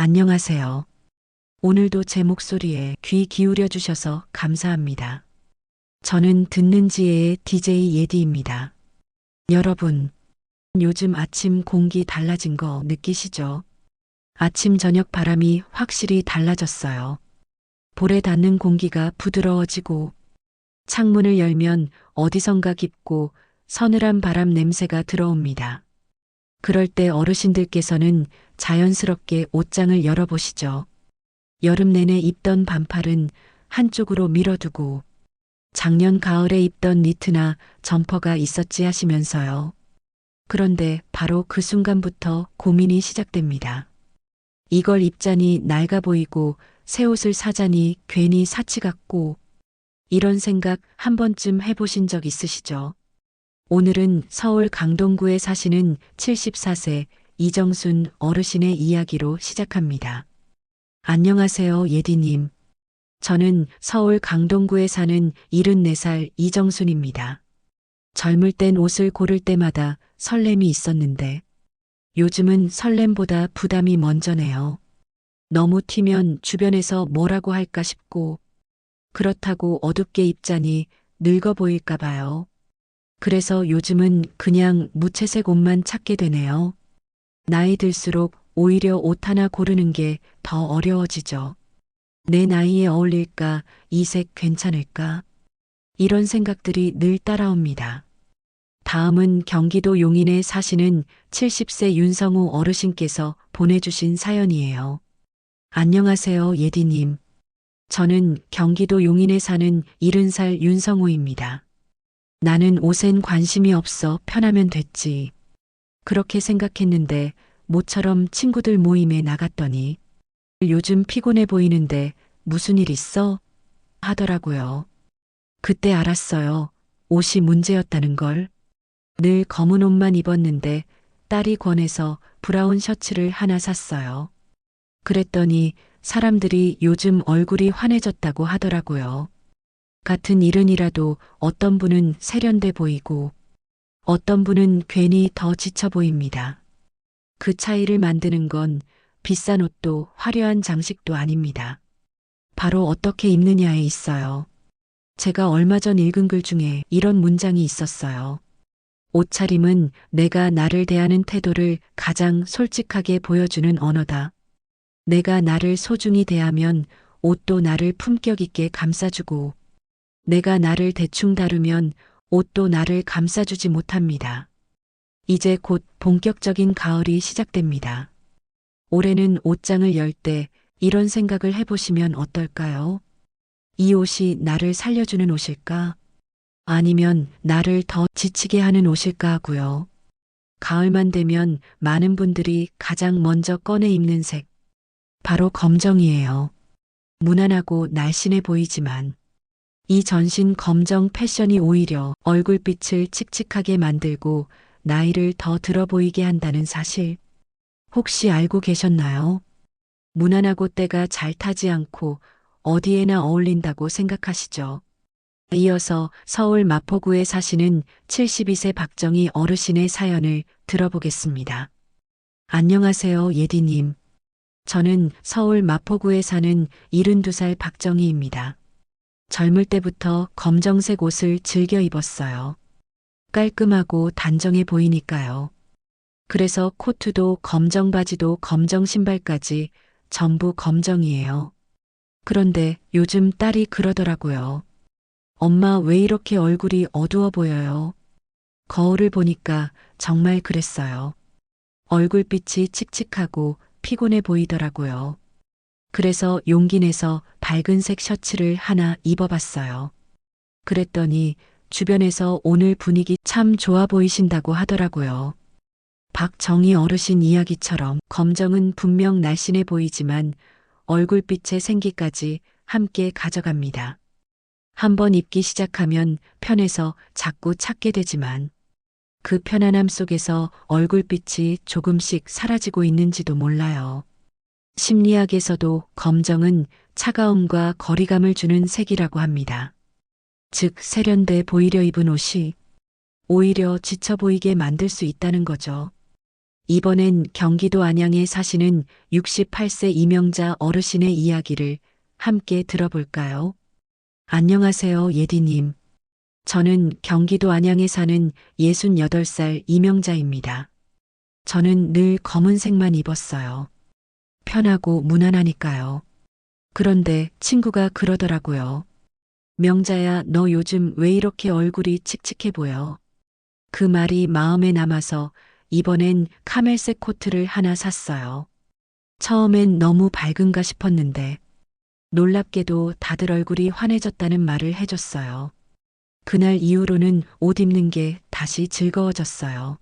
안녕하세요. 오늘도 제 목소리에 귀 기울여 주셔서 감사합니다. 저는 듣는 지혜의 DJ 예디입니다. 여러분, 요즘 아침 공기 달라진 거 느끼시죠? 아침 저녁 바람이 확실히 달라졌어요. 볼에 닿는 공기가 부드러워지고 창문을 열면 어디선가 깊고 서늘한 바람 냄새가 들어옵니다. 그럴 때 어르신들께서는 자연스럽게 옷장을 열어보시죠. 여름 내내 입던 반팔은 한쪽으로 밀어두고 작년 가을에 입던 니트나 점퍼가 있었지 하시면서요. 그런데 바로 그 순간부터 고민이 시작됩니다. 이걸 입자니 낡아 보이고 새 옷을 사자니 괜히 사치 같고 이런 생각 한 번쯤 해보신 적 있으시죠? 오늘은 서울 강동구에 사시는 74세 이정순 어르신의 이야기로 시작합니다. 안녕하세요, 예디님. 저는 서울 강동구에 사는 74살 이정순입니다. 젊을 땐 옷을 고를 때마다 설렘이 있었는데 요즘은 설렘보다 부담이 먼저네요. 너무 튀면 주변에서 뭐라고 할까 싶고 그렇다고 어둡게 입자니 늙어 보일까 봐요. 그래서 요즘은 그냥 무채색 옷만 찾게 되네요. 나이 들수록 오히려 옷 하나 고르는 게 더 어려워지죠. 내 나이에 어울릴까? 이 색 괜찮을까? 이런 생각들이 늘 따라옵니다. 다음은 경기도 용인에 사시는 70세 윤성우 어르신께서 보내주신 사연이에요. 안녕하세요, 예디님. 저는 경기도 용인에 사는 70살 윤성우입니다. 나는 옷엔 관심이 없어 편하면 됐지. 그렇게 생각했는데 모처럼 친구들 모임에 나갔더니 요즘 피곤해 보이는데 무슨 일 있어? 하더라고요. 그때 알았어요. 옷이 문제였다는 걸. 늘 검은 옷만 입었는데 딸이 권해서 브라운 셔츠를 하나 샀어요. 그랬더니 사람들이 요즘 얼굴이 환해졌다고 하더라고요. 같은 일은이라도 어떤 분은 세련돼 보이고 어떤 분은 괜히 더 지쳐 보입니다. 그 차이를 만드는 건 비싼 옷도 화려한 장식도 아닙니다. 바로 어떻게 입느냐에 있어요. 제가 얼마 전 읽은 글 중에 이런 문장이 있었어요. 옷차림은 내가 나를 대하는 태도를 가장 솔직하게 보여주는 언어다. 내가 나를 소중히 대하면 옷도 나를 품격 있게 감싸주고 내가 나를 대충 다루면 옷도 나를 감싸주지 못합니다. 이제 곧 본격적인 가을이 시작됩니다. 올해는 옷장을 열 때 이런 생각을 해보시면 어떨까요? 이 옷이 나를 살려주는 옷일까? 아니면 나를 더 지치게 하는 옷일까 하고요. 가을만 되면 많은 분들이 가장 먼저 꺼내 입는 색, 바로 검정이에요. 무난하고 날씬해 보이지만 이 전신 검정 패션이 오히려 얼굴빛을 칙칙하게 만들고 나이를 더 들어 보이게 한다는 사실 혹시 알고 계셨나요? 무난하고 때가 잘 타지 않고 어디에나 어울린다고 생각하시죠? 이어서 서울 마포구에 사시는 72세 박정희 어르신의 사연을 들어보겠습니다. 안녕하세요, 예디님. 저는 서울 마포구에 사는 72살 박정희입니다. 젊을 때부터 검정색 옷을 즐겨 입었어요. 깔끔하고 단정해 보이니까요. 그래서 코트도 검정 바지도 검정 신발까지 전부 검정이에요. 그런데 요즘 딸이 그러더라고요. 엄마 왜 이렇게 얼굴이 어두워 보여요? 거울을 보니까 정말 그랬어요. 얼굴빛이 칙칙하고 피곤해 보이더라고요. 그래서 용기 내서 밝은색 셔츠를 하나 입어봤어요. 그랬더니 주변에서 오늘 분위기 참 좋아 보이신다고 하더라고요. 박정희 어르신 이야기처럼 검정은 분명 날씬해 보이지만 얼굴빛의 생기까지 함께 가져갑니다. 한번 입기 시작하면 편해서 자꾸 찾게 되지만 그 편안함 속에서 얼굴빛이 조금씩 사라지고 있는지도 몰라요. 심리학에서도 검정은 차가움과 거리감을 주는 색이라고 합니다. 즉, 세련돼 보이려 입은 옷이 오히려 지쳐 보이게 만들 수 있다는 거죠. 이번엔 경기도 안양에 사시는 68세 이명자 어르신의 이야기를 함께 들어볼까요? 안녕하세요, 예디님. 저는 경기도 안양에 사는 68살 이명자입니다. 저는 늘 검은색만 입었어요. 편하고 무난하니까요. 그런데 친구가 그러더라고요. 명자야, 너 요즘 왜 이렇게 얼굴이 칙칙해 보여? 그 말이 마음에 남아서 이번엔 카멜색 코트를 하나 샀어요. 처음엔 너무 밝은가 싶었는데 놀랍게도 다들 얼굴이 환해졌다는 말을 해줬어요. 그날 이후로는 옷 입는 게 다시 즐거워졌어요.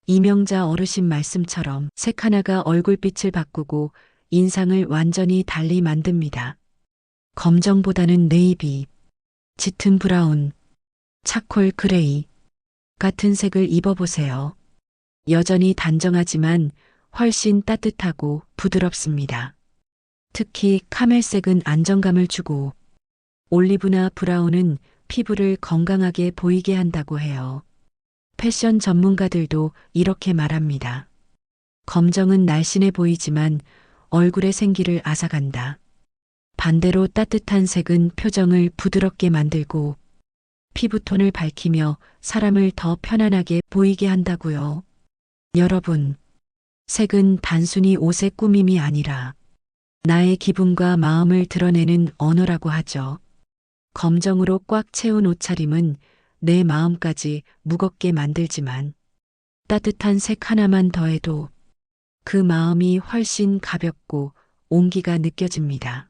이명자 어르신 말씀처럼 색 하나가 얼굴빛을 바꾸고 인상을 완전히 달리 만듭니다. 검정보다는 네이비, 짙은 브라운, 차콜 그레이 같은 색을 입어보세요. 여전히 단정하지만 훨씬 따뜻하고 부드럽습니다. 특히 카멜색은 안정감을 주고 올리브나 브라운은 피부를 건강하게 보이게 한다고 해요. 패션 전문가들도 이렇게 말합니다. 검정은 날씬해 보이지만 얼굴의 생기를 앗아간다. 반대로 따뜻한 색은 표정을 부드럽게 만들고 피부톤을 밝히며 사람을 더 편안하게 보이게 한다고요. 여러분, 색은 단순히 옷의 꾸밈이 아니라 나의 기분과 마음을 드러내는 언어라고 하죠. 검정으로 꽉 채운 옷차림은 내 마음까지 무겁게 만들지만 따뜻한 색 하나만 더해도 그 마음이 훨씬 가볍고 온기가 느껴집니다.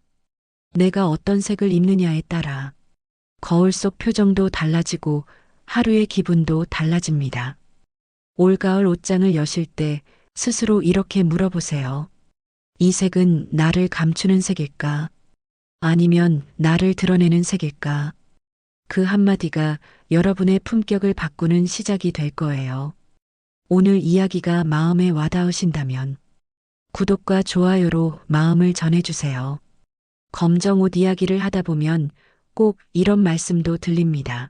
내가 어떤 색을 입느냐에 따라 거울 속 표정도 달라지고 하루의 기분도 달라집니다. 올가을 옷장을 여실 때 스스로 이렇게 물어보세요. 이 색은 나를 감추는 색일까? 아니면 나를 드러내는 색일까? 그 한마디가 여러분의 품격을 바꾸는 시작이 될 거예요. 오늘 이야기가 마음에 와닿으신다면 구독과 좋아요로 마음을 전해주세요. 검정 옷 이야기를 하다 보면 꼭 이런 말씀도 들립니다.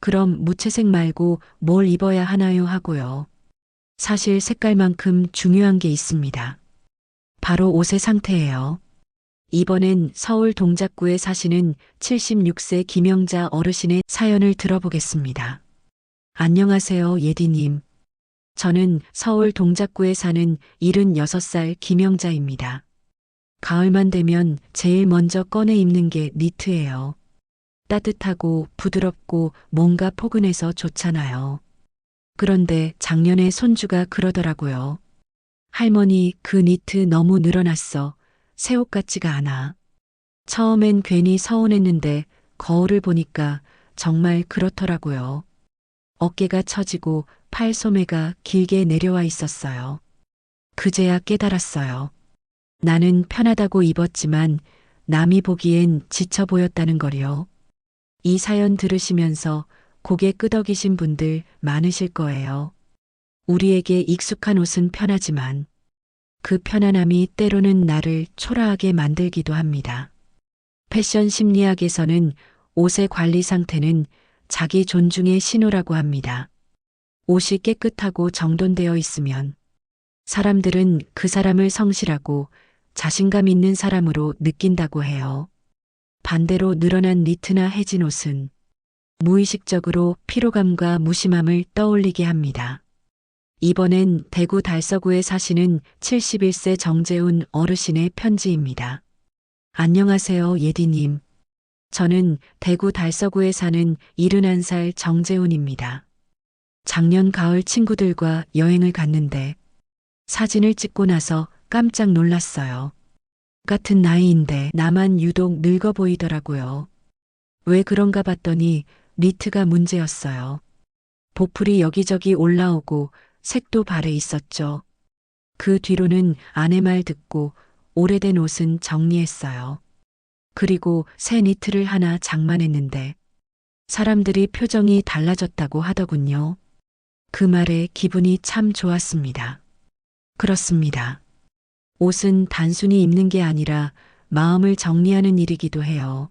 그럼 무채색 말고 뭘 입어야 하나요 하고요. 사실 색깔만큼 중요한 게 있습니다. 바로 옷의 상태예요. 이번엔 서울 동작구에 사시는 76세 김영자 어르신의 사연을 들어보겠습니다. 안녕하세요, 예디님. 저는 서울 동작구에 사는 76살 김영자입니다. 가을만 되면 제일 먼저 꺼내 입는 게 니트예요. 따뜻하고 부드럽고 뭔가 포근해서 좋잖아요. 그런데 작년에 손주가 그러더라고요. 할머니, 그 니트 너무 늘어났어. 새 옷 같지가 않아. 처음엔 괜히 서운했는데 거울을 보니까 정말 그렇더라고요. 어깨가 처지고 팔 소매가 길게 내려와 있었어요. 그제야 깨달았어요. 나는 편하다고 입었지만 남이 보기엔 지쳐 보였다는 거요. 이 사연 들으시면서 고개 끄덕이신 분들 많으실 거예요. 우리에게 익숙한 옷은 편하지만 그 편안함이 때로는 나를 초라하게 만들기도 합니다. 패션 심리학에서는 옷의 관리 상태는 자기 존중의 신호라고 합니다. 옷이 깨끗하고 정돈되어 있으면 사람들은 그 사람을 성실하고 자신감 있는 사람으로 느낀다고 해요. 반대로 늘어난 니트나 해진 옷은 무의식적으로 피로감과 무심함을 떠올리게 합니다. 이번엔 대구 달서구에 사시는 71세 정재훈 어르신의 편지입니다. 안녕하세요, 예디님. 저는 대구 달서구에 사는 71살 정재훈입니다. 작년 가을 친구들과 여행을 갔는데 사진을 찍고 나서 깜짝 놀랐어요. 같은 나이인데 나만 유독 늙어 보이더라고요. 왜 그런가 봤더니 니트가 문제였어요. 보풀이 여기저기 올라오고 색도 발해 있었죠. 그 뒤로는 아내 말 듣고 오래된 옷은 정리했어요. 그리고 새 니트를 하나 장만했는데 사람들이 표정이 달라졌다고 하더군요. 그 말에 기분이 참 좋았습니다. 그렇습니다. 옷은 단순히 입는 게 아니라 마음을 정리하는 일이기도 해요.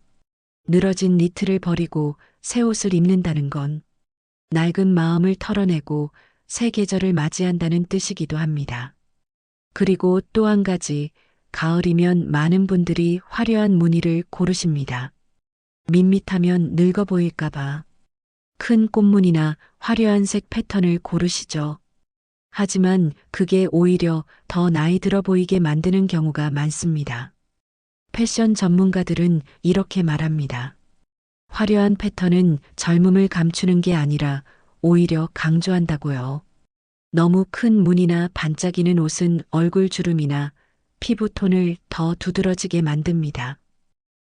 늘어진 니트를 버리고 새 옷을 입는다는 건 낡은 마음을 털어내고 새 계절을 맞이한다는 뜻이기도 합니다. 그리고 또 한 가지, 가을이면 많은 분들이 화려한 무늬를 고르십니다. 밋밋하면 늙어 보일까봐 큰 꽃무늬나 화려한 색 패턴을 고르시죠. 하지만 그게 오히려 더 나이 들어 보이게 만드는 경우가 많습니다. 패션 전문가들은 이렇게 말합니다. 화려한 패턴은 젊음을 감추는 게 아니라 오히려 강조한다고요. 너무 큰 무늬나 반짝이는 옷은 얼굴 주름이나 피부톤을 더 두드러지게 만듭니다.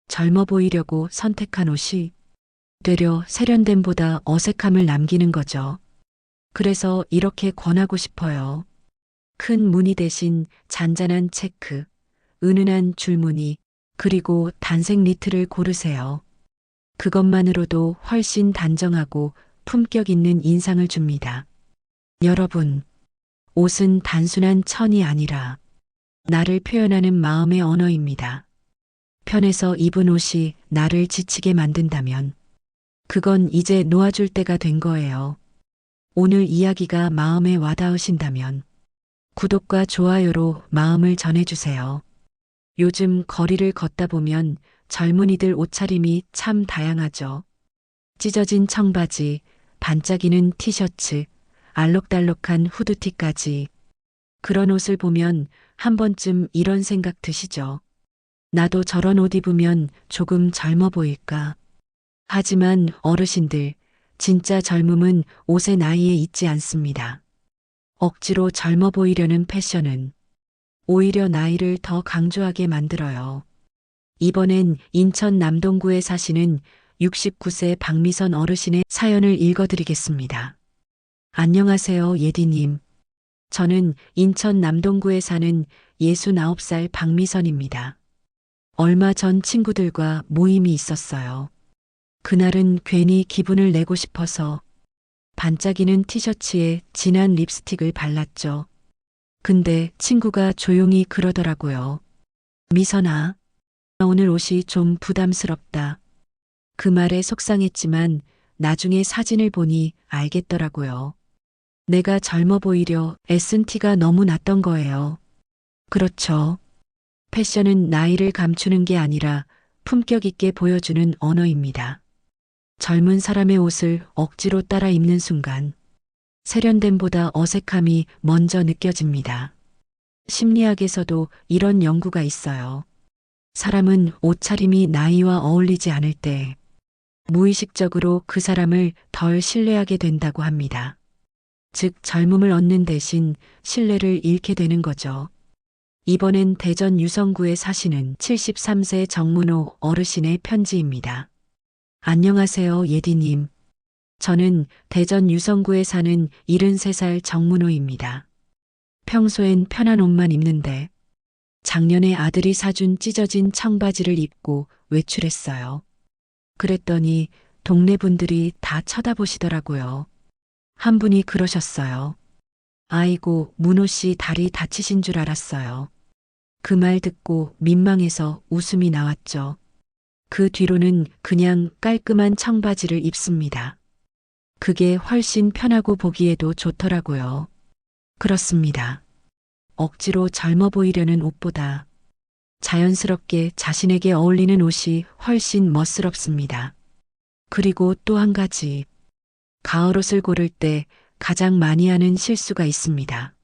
젊어 보이려고 선택한 옷이 되려 세련됨보다 어색함을 남기는 거죠. 그래서 이렇게 권하고 싶어요. 큰 무늬 대신 잔잔한 체크, 은은한 줄무늬, 그리고 단색 니트를 고르세요. 그것만으로도 훨씬 단정하고 품격 있는 인상을 줍니다. 여러분, 옷은 단순한 천이 아니라 나를 표현하는 마음의 언어입니다. 편해서 입은 옷이 나를 지치게 만든다면 그건 이제 놓아줄 때가 된 거예요. 오늘 이야기가 마음에 와닿으신다면 구독과 좋아요로 마음을 전해주세요. 요즘 거리를 걷다 보면 젊은이들 옷차림이 참 다양하죠. 찢어진 청바지, 반짝이는 티셔츠, 알록달록한 후드티까지. 그런 옷을 보면 한 번쯤 이런 생각 드시죠. 나도 저런 옷 입으면 조금 젊어 보일까. 하지만 어르신들, 진짜 젊음은 옷의 나이에 있지 않습니다. 억지로 젊어 보이려는 패션은 오히려 나이를 더 강조하게 만들어요. 이번엔 인천 남동구에 사시는 69세 박미선 어르신의 사연을 읽어드리겠습니다. 안녕하세요, 예디님. 저는 인천 남동구에 사는 69살 박미선입니다. 얼마 전 친구들과 모임이 있었어요. 그날은 괜히 기분을 내고 싶어서 반짝이는 티셔츠에 진한 립스틱을 발랐죠. 근데 친구가 조용히 그러더라고요. 미선아, 오늘 옷이 좀 부담스럽다. 그 말에 속상했지만 나중에 사진을 보니 알겠더라고요. 내가 젊어 보이려 애쓴 티가 너무 났던 거예요. 그렇죠. 패션은 나이를 감추는 게 아니라 품격 있게 보여주는 언어입니다. 젊은 사람의 옷을 억지로 따라 입는 순간 세련됨보다 어색함이 먼저 느껴집니다. 심리학에서도 이런 연구가 있어요. 사람은 옷차림이 나이와 어울리지 않을 때 무의식적으로 그 사람을 덜 신뢰하게 된다고 합니다. 즉 젊음을 얻는 대신 신뢰를 잃게 되는 거죠. 이번엔 대전 유성구에 사시는 73세 정문호 어르신의 편지입니다. 안녕하세요, 예디님. 저는 대전 유성구에 사는 73살 정문호입니다. 평소엔 편한 옷만 입는데 작년에 아들이 사준 찢어진 청바지를 입고 외출했어요. 그랬더니 동네 분들이 다 쳐다보시더라고요. 한 분이 그러셨어요. 아이고, 문호 씨 다리 다치신 줄 알았어요. 그 말 듣고 민망해서 웃음이 나왔죠. 그 뒤로는 그냥 깔끔한 청바지를 입습니다. 그게 훨씬 편하고 보기에도 좋더라고요. 그렇습니다. 억지로 젊어 보이려는 옷보다 자연스럽게 자신에게 어울리는 옷이 훨씬 멋스럽습니다. 그리고 또 한 가지, 가을 옷을 고를 때 가장 많이 하는 실수가 있습니다.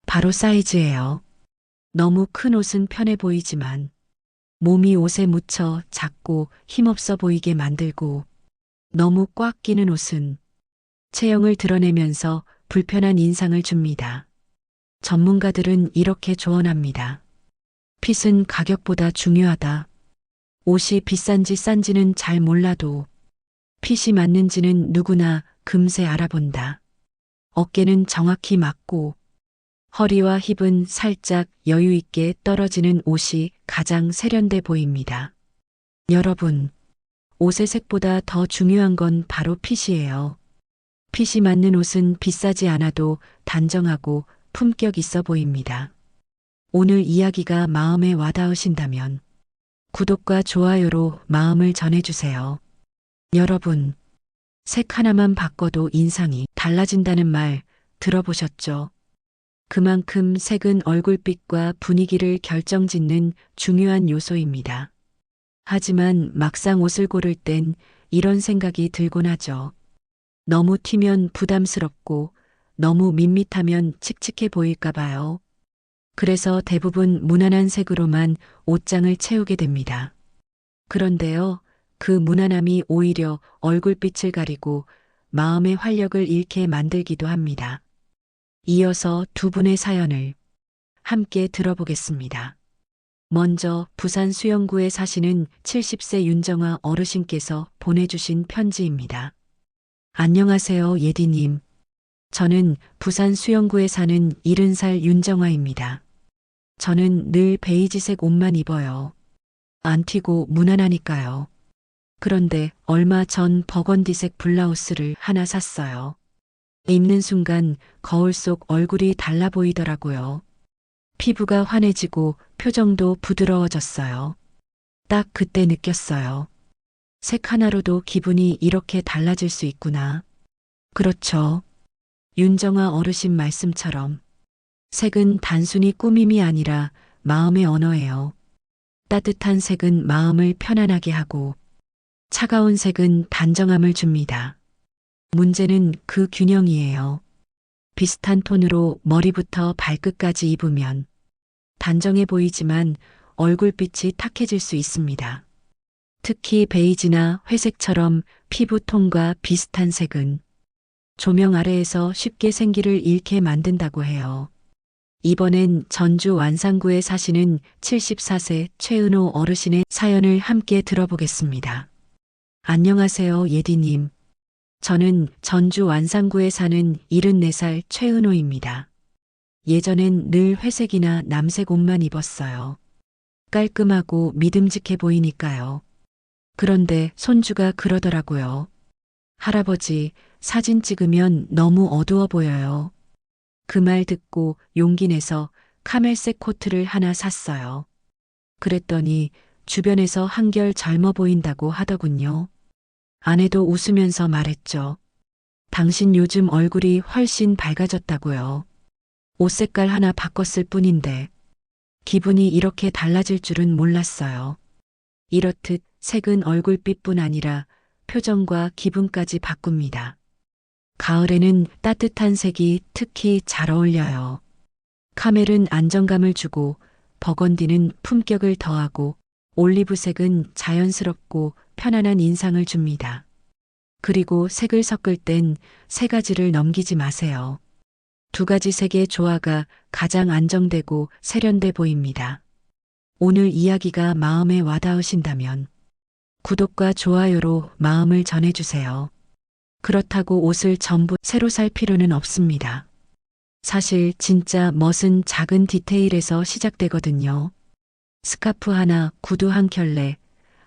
바로 사이즈예요. 너무 큰 옷은 편해 보이지만 몸이 옷에 묻혀 작고 힘없어 보이게 만들고 너무 꽉 끼는 옷은 체형을 드러내면서 불편한 인상을 줍니다. 전문가들은 이렇게 조언합니다. 핏은 가격보다 중요하다. 옷이 비싼지 싼지는 잘 몰라도 핏이 맞는지는 누구나 금세 알아본다. 어깨는 정확히 맞고 허리와 힙은 살짝 여유 있게 떨어지는 옷이 가장 세련돼 보입니다. 여러분, 옷의 색보다 더 중요한 건 바로 핏이에요. 핏이 맞는 옷은 비싸지 않아도 단정하고 품격 있어 보입니다. 오늘 이야기가 마음에 와닿으신다면 구독과 좋아요로 마음을 전해주세요. 여러분, 색 하나만 바꿔도 인상이 달라진다는 말 들어보셨죠? 그만큼 색은 얼굴빛과 분위기를 결정짓는 중요한 요소입니다. 하지만 막상 옷을 고를 땐 이런 생각이 들곤 하죠. 너무 튀면 부담스럽고 너무 밋밋하면 칙칙해 보일까 봐요. 그래서 대부분 무난한 색으로만 옷장을 채우게 됩니다. 그런데요, 그 무난함이 오히려 얼굴빛을 가리고 마음의 활력을 잃게 만들기도 합니다. 이어서 두 분의 사연을 함께 들어보겠습니다. 먼저 부산 수영구에 사시는 70세 윤정아 어르신께서 보내주신 편지입니다. 안녕하세요, 예디님. 저는 부산 수영구에 사는 70살 윤정아입니다. 저는 늘 베이지색 옷만 입어요. 안 튀고 무난하니까요. 그런데 얼마 전 버건디색 블라우스를 하나 샀어요. 입는 순간 거울 속 얼굴이 달라 보이더라고요. 피부가 환해지고 표정도 부드러워졌어요. 딱 그때 느꼈어요. 색 하나로도 기분이 이렇게 달라질 수 있구나. 그렇죠. 윤정아 어르신 말씀처럼 색은 단순히 꾸밈이 아니라 마음의 언어예요. 따뜻한 색은 마음을 편안하게 하고 차가운 색은 단정함을 줍니다. 문제는 그 균형이에요. 비슷한 톤으로 머리부터 발끝까지 입으면 단정해 보이지만 얼굴빛이 탁해질 수 있습니다. 특히 베이지나 회색처럼 피부 톤과 비슷한 색은 조명 아래에서 쉽게 생기를 잃게 만든다고 해요. 이번엔 전주 완산구에 사시는 74세 최은호 어르신의 사연을 함께 들어보겠습니다. 안녕하세요, 예디님. 저는 전주 완산구에 사는 74살 최은호입니다. 예전엔 늘 회색이나 남색 옷만 입었어요. 깔끔하고 믿음직해 보이니까요. 그런데 손주가 그러더라고요. 할아버지, 사진 찍으면 너무 어두워 보여요. 그 말 듣고 용기 내서 카멜색 코트를 하나 샀어요. 그랬더니 주변에서 한결 젊어 보인다고 하더군요. 아내도 웃으면서 말했죠. 당신 요즘 얼굴이 훨씬 밝아졌다고요. 옷 색깔 하나 바꿨을 뿐인데 기분이 이렇게 달라질 줄은 몰랐어요. 이렇듯 색은 얼굴빛뿐 아니라 표정과 기분까지 바꿉니다. 가을에는 따뜻한 색이 특히 잘 어울려요. 카멜은 안정감을 주고 버건디는 품격을 더하고 올리브색은 자연스럽고 편안한 인상을 줍니다. 그리고 색을 섞을 땐 세 가지를 넘기지 마세요. 두 가지 색의 조화가 가장 안정되고 세련돼 보입니다. 오늘 이야기가 마음에 와닿으신다면 구독과 좋아요로 마음을 전해주세요. 그렇다고 옷을 전부 새로 살 필요는 없습니다. 사실 진짜 멋은 작은 디테일에서 시작되거든요. 스카프 하나, 구두 한 켤레,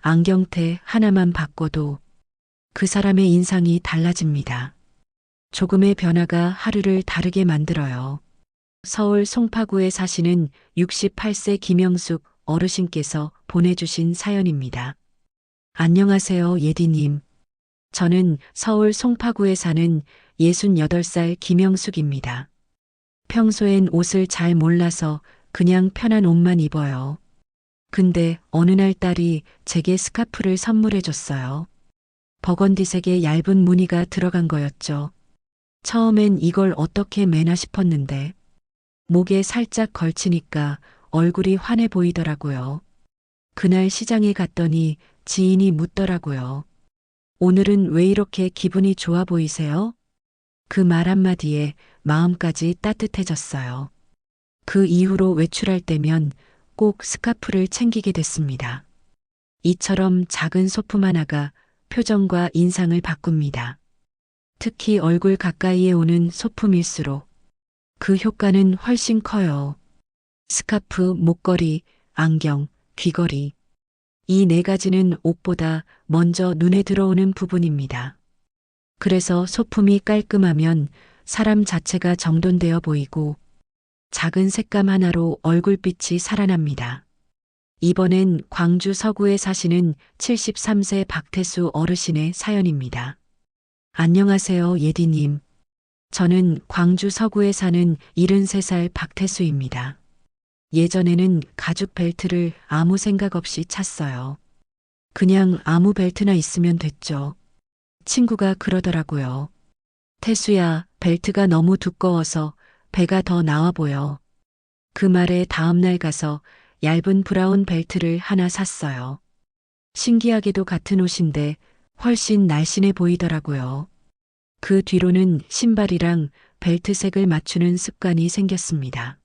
안경테 하나만 바꿔도 그 사람의 인상이 달라집니다. 조금의 변화가 하루를 다르게 만들어요. 서울 송파구에 사시는 68세 김영숙 어르신께서 보내주신 사연입니다. 안녕하세요, 예디님. 저는 서울 송파구에 사는 68살 김영숙입니다. 평소엔 옷을 잘 몰라서 그냥 편한 옷만 입어요. 근데 어느 날 딸이 제게 스카프를 선물해 줬어요. 버건디색의 얇은 무늬가 들어간 거였죠. 처음엔 이걸 어떻게 매나 싶었는데 목에 살짝 걸치니까 얼굴이 환해 보이더라고요. 그날 시장에 갔더니 지인이 묻더라고요. 오늘은 왜 이렇게 기분이 좋아 보이세요? 그 말 한마디에 마음까지 따뜻해졌어요. 그 이후로 외출할 때면 꼭 스카프를 챙기게 됐습니다. 이처럼 작은 소품 하나가 표정과 인상을 바꿉니다. 특히 얼굴 가까이에 오는 소품일수록 그 효과는 훨씬 커요. 스카프, 목걸이, 안경, 귀걸이. 이 네 가지는 옷보다 먼저 눈에 들어오는 부분입니다. 그래서 소품이 깔끔하면 사람 자체가 정돈되어 보이고 작은 색감 하나로 얼굴빛이 살아납니다. 이번엔 광주 서구에 사시는 73세 박태수 어르신의 사연입니다. 안녕하세요, 예디님. 저는 광주 서구에 사는 73살 박태수입니다. 예전에는 가죽 벨트를 아무 생각 없이 찼어요. 그냥 아무 벨트나 있으면 됐죠. 친구가 그러더라고요. 태수야, 벨트가 너무 두꺼워서 배가 더 나와 보여. 그 말에 다음날 가서 얇은 브라운 벨트를 하나 샀어요. 신기하게도 같은 옷인데 훨씬 날씬해 보이더라고요. 그 뒤로는 신발이랑 벨트색을 맞추는 습관이 생겼습니다.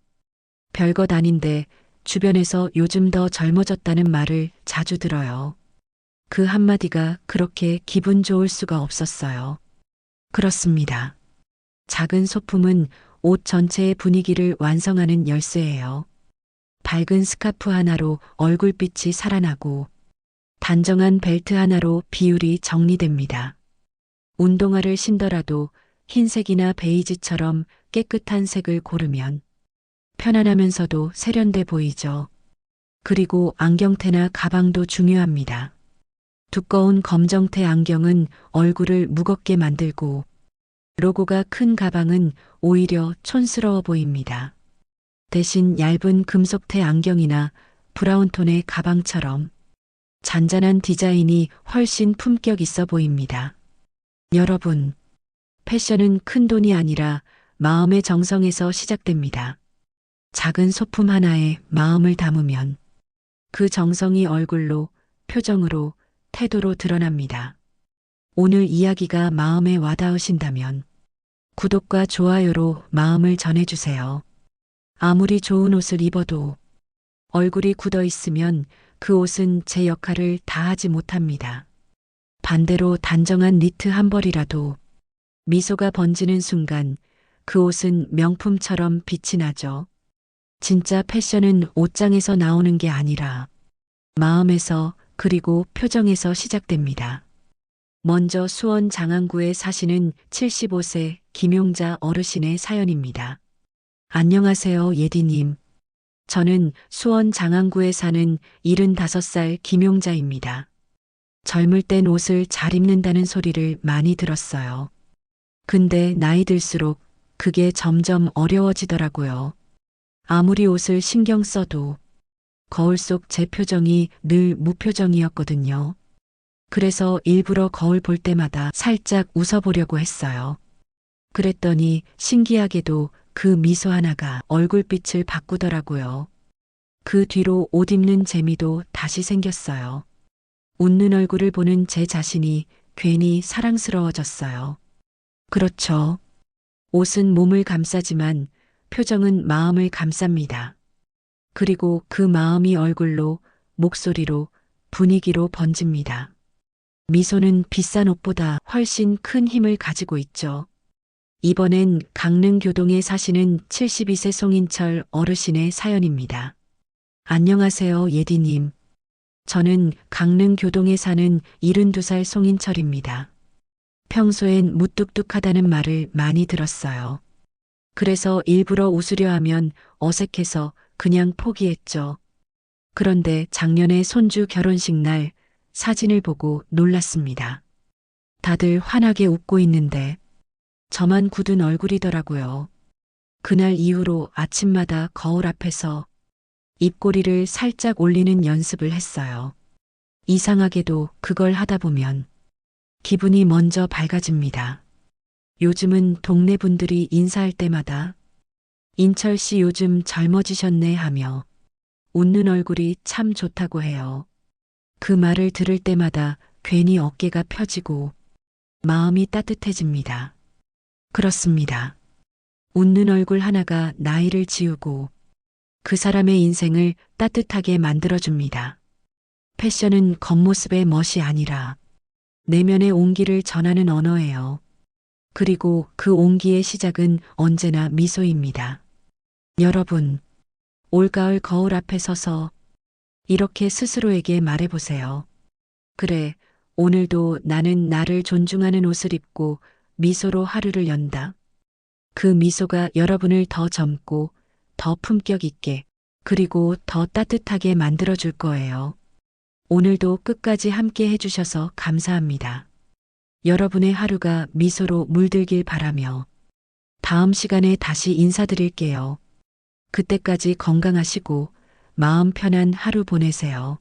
별것 아닌데 주변에서 요즘 더 젊어졌다는 말을 자주 들어요. 그 한마디가 그렇게 기분 좋을 수가 없었어요. 그렇습니다. 작은 소품은 옷 전체의 분위기를 완성하는 열쇠예요. 밝은 스카프 하나로 얼굴빛이 살아나고 단정한 벨트 하나로 비율이 정리됩니다. 운동화를 신더라도 흰색이나 베이지처럼 깨끗한 색을 고르면 편안하면서도 세련돼 보이죠. 그리고 안경테나 가방도 중요합니다. 두꺼운 검정테 안경은 얼굴을 무겁게 만들고 로고가 큰 가방은 오히려 촌스러워 보입니다. 대신 얇은 금속테 안경이나 브라운톤의 가방처럼 잔잔한 디자인이 훨씬 품격 있어 보입니다. 여러분, 패션은 큰 돈이 아니라 마음의 정성에서 시작됩니다. 작은 소품 하나에 마음을 담으면 그 정성이 얼굴로, 표정으로, 태도로 드러납니다. 오늘 이야기가 마음에 와닿으신다면 구독과 좋아요로 마음을 전해주세요. 아무리 좋은 옷을 입어도 얼굴이 굳어 있으면 그 옷은 제 역할을 다하지 못합니다. 반대로 단정한 니트 한 벌이라도 미소가 번지는 순간 그 옷은 명품처럼 빛이 나죠. 진짜 패션은 옷장에서 나오는 게 아니라 마음에서 그리고 표정에서 시작됩니다. 먼저 수원 장안구에 사시는 75세 김용자 어르신의 사연입니다. 안녕하세요, 예디님. 저는 수원 장안구에 사는 75살 김용자입니다. 젊을 땐 옷을 잘 입는다는 소리를 많이 들었어요. 근데 나이 들수록 그게 점점 어려워지더라고요. 아무리 옷을 신경 써도 거울 속 제 표정이 늘 무표정이었거든요. 그래서 일부러 거울 볼 때마다 살짝 웃어보려고 했어요. 그랬더니 신기하게도 그 미소 하나가 얼굴빛을 바꾸더라고요. 그 뒤로 옷 입는 재미도 다시 생겼어요. 웃는 얼굴을 보는 제 자신이 괜히 사랑스러워졌어요. 그렇죠. 옷은 몸을 감싸지만 표정은 마음을 감쌉니다. 그리고 그 마음이 얼굴로, 목소리로, 분위기로 번집니다. 미소는 비싼 옷보다 훨씬 큰 힘을 가지고 있죠. 이번엔 강릉 교동에 사시는 72세 송인철 어르신의 사연입니다. 안녕하세요, 예디님. 저는 강릉 교동에 사는 72살 송인철입니다. 평소엔 무뚝뚝하다는 말을 많이 들었어요. 그래서 일부러 웃으려 하면 어색해서 그냥 포기했죠. 그런데 작년에 손주 결혼식 날 사진을 보고 놀랐습니다. 다들 환하게 웃고 있는데 저만 굳은 얼굴이더라고요. 그날 이후로 아침마다 거울 앞에서 입꼬리를 살짝 올리는 연습을 했어요. 이상하게도 그걸 하다 보면 기분이 먼저 밝아집니다. 요즘은 동네 분들이 인사할 때마다 인철 씨 요즘 젊어지셨네 하며 웃는 얼굴이 참 좋다고 해요. 그 말을 들을 때마다 괜히 어깨가 펴지고 마음이 따뜻해집니다. 그렇습니다. 웃는 얼굴 하나가 나이를 지우고 그 사람의 인생을 따뜻하게 만들어줍니다. 패션은 겉모습의 멋이 아니라 내면의 온기를 전하는 언어예요. 그리고 그 온기의 시작은 언제나 미소입니다. 여러분, 올가을 거울 앞에 서서 이렇게 스스로에게 말해보세요. 그래, 오늘도 나는 나를 존중하는 옷을 입고 미소로 하루를 연다. 그 미소가 여러분을 더 젊고 더 품격 있게 그리고 더 따뜻하게 만들어줄 거예요. 오늘도 끝까지 함께 해주셔서 감사합니다. 여러분의 하루가 미소로 물들길 바라며 다음 시간에 다시 인사드릴게요. 그때까지 건강하시고 마음 편한 하루 보내세요.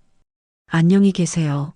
안녕히 계세요.